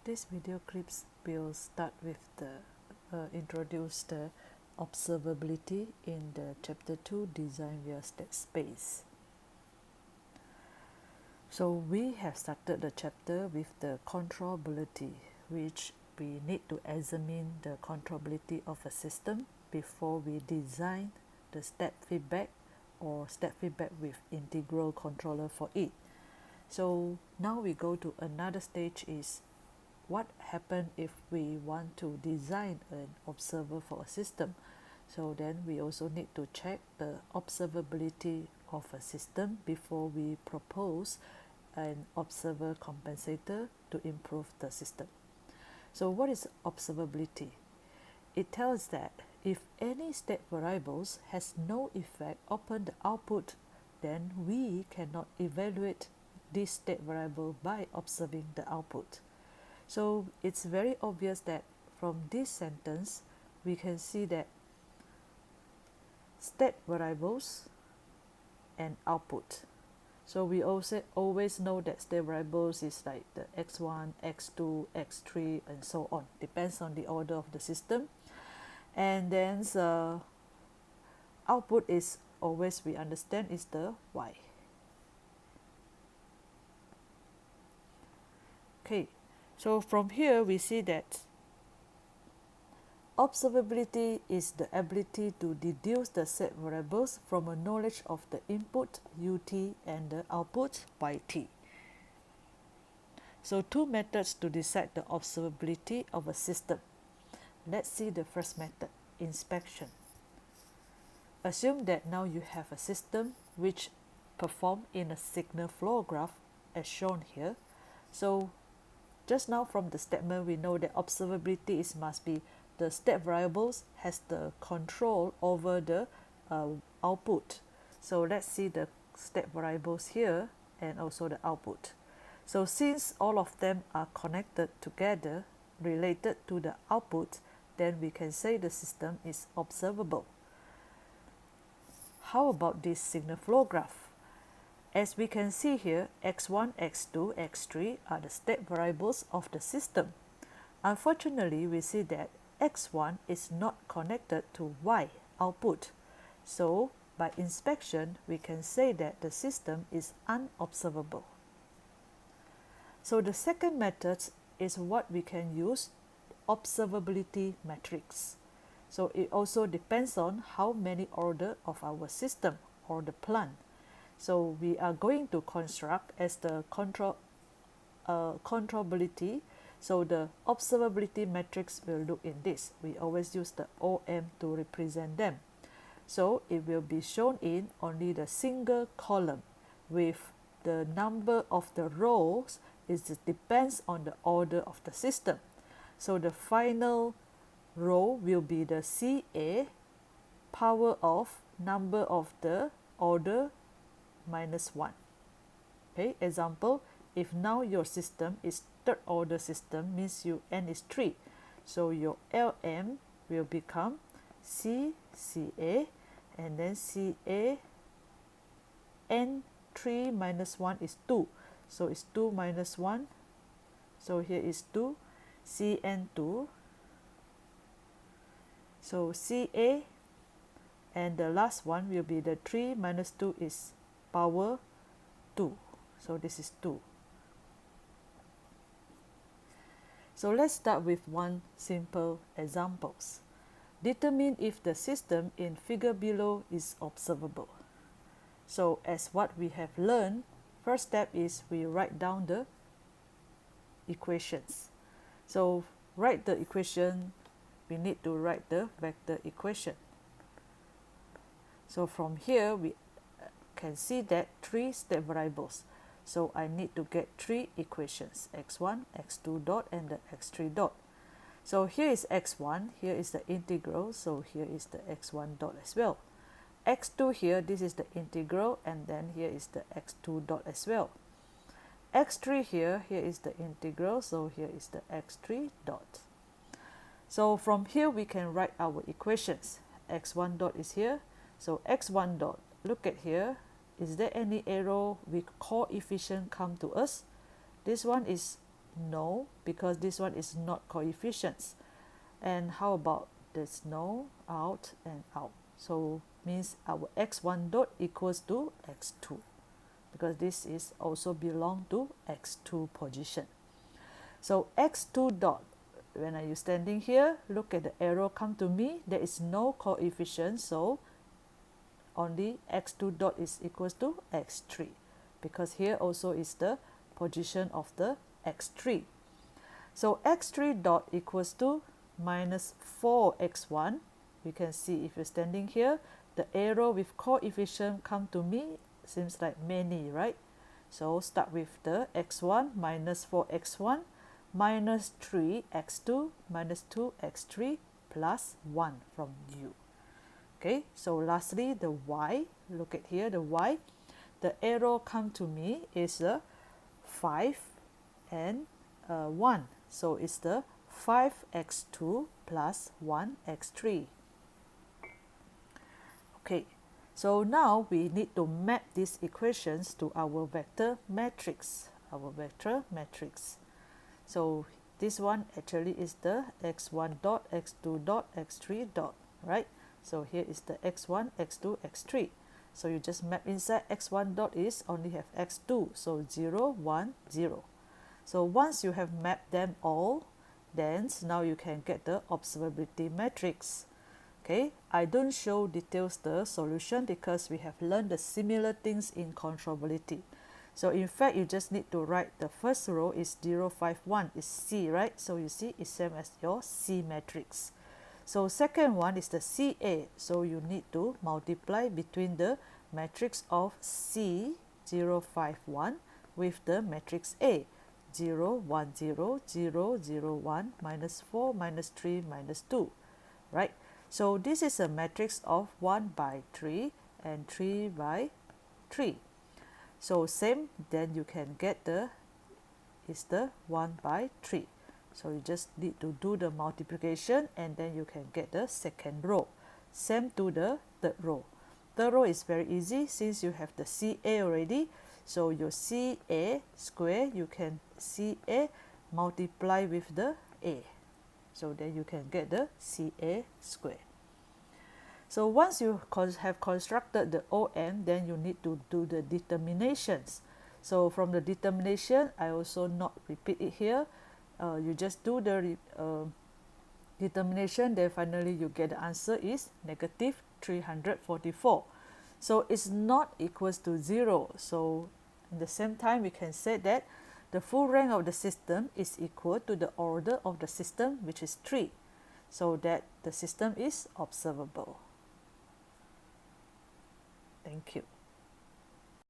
This video clips will start with the introduce the observability in the chapter 2 design via state space. So we have started the chapter with the controllability, which we need to examine the controllability of a system before we design the step feedback or step feedback with integral controller for it. So now we go to another stage is what happens if we want to design an observer for a system. So then we also need to check the observability of a system before we propose an observer compensator to improve the system. So what is observability? It tells that if any state variables has no effect upon the output, then we cannot evaluate this state variable by observing the output. So it's very obvious that from this sentence we can see that state variables and output. So we also always know that state variables is like the x1, x2, x3 and so on, depends on the order of the system. And then the output is always, we understand, is the y. Okay, so from here we see that observability is the ability to deduce the set variables from a knowledge of the input ut and the output yt. So two methods to decide the observability of a system. Let's see the first method, inspection. Assume that now you have a system which perform in a signal flow graph as shown here. So just now from the statement we know that observability is must be the state variables has the control over the output. So let's see the state variables here and also the output. So since all of them are connected together, related to the output, then we can say the system is observable. How about this signal flow graph? As we can see here, x1, x2, x3 are the state variables of the system. Unfortunately, we see that x1 is not connected to y output. So by inspection, we can say that the system is unobservable. So the second method is what we can use, observability matrix. So it also depends on how many order of our system or the plant. So we are going to construct as the controllability. So the observability matrix will look in this. We always use the OM to represent them. So it will be shown in only the single column with the number of the rows depends on the order of the system. So the final row will be the CA power of number of the order minus 1. Okay, example, if now your system is third order system, means you n is 3. So your LM will become CA and then CA n3 minus 1 is 2. So it's 2 minus 1. So here is 2, CN2. So CA and the last one will be the 3 minus 2 is power 2. So this is 2. So let's start with one simple examples. Determine if the system in figure below is observable. So as what we have learned, first step is we write down the equations. So write the equation, we need to write the vector equation. So from here we can see that 3 state variables. So I need to get 3 equations, x1, x2 dot and the x3 dot. So here is x1, here is the integral, so here is the x1 dot as well. x2 here, this is the integral, and then here is the x2 dot as well. x3 here, here is the integral, so here is the x3 dot. So from here we can write our equations. x1 dot is here, so x1 dot, look at here, is there any arrow with coefficient come to us? This one is No, because this one is not coefficients. And how about this? No, out and out. So means our x1 dot equals to x2, because this is also belong to x2 position. So x2 dot, when are you standing here, look at the arrow come to me, there is no coefficient, so only x2 dot is equals to x3, because here also is the position of the x3. So x3 dot equals to minus 4x1. You can see if you're standing here, the arrow with coefficient come to me, seems like many, right? So start with the x1 minus 4x1 minus 3x2 minus 2x3 plus 1 from you. Okay, so lastly the y, look at here, the y, the arrow come to me is a 5 and 1. So it's the 5x2 plus 1x3. Okay, so now we need to map these equations to our vector matrix. So this one actually is the x1 dot, x2 dot, x3 dot, right? So here is the x1, x2, x3. So you just map inside. X1 dot is only have x2, so 0, 1, 0. So once you have mapped them all, then now you can get the observability matrix. Okay, I don't show details the solution because we have learned the similar things in controllability. So in fact, you just need to write the first row is 0, 5, 1 is C, right? So you see it's same as your C matrix. So second one is the CA. So you need to multiply between the matrix of C 0, 5, 1 with the matrix A 0, 1, 0, 0, 0, 1, minus 4, minus 3, minus 2, right? So this is a matrix of 1 by 3 and 3 by 3. So same, then you can get the 1 by 3. So you just need to do the multiplication and then you can get the second row. Same to the third row. Third row is very easy since you have the CA already. So your CA square, you can CA multiply with the A. So then you can get the CA square. So once you have constructed the OM, then you need to do the determinations. So from the determination, I also not repeat it here. You just do the determination, then finally you get the answer is negative 344. So it's not equals to 0. So at the same time, we can say that the full rank of the system is equal to the order of the system, which is 3. So that the system is observable. Thank you.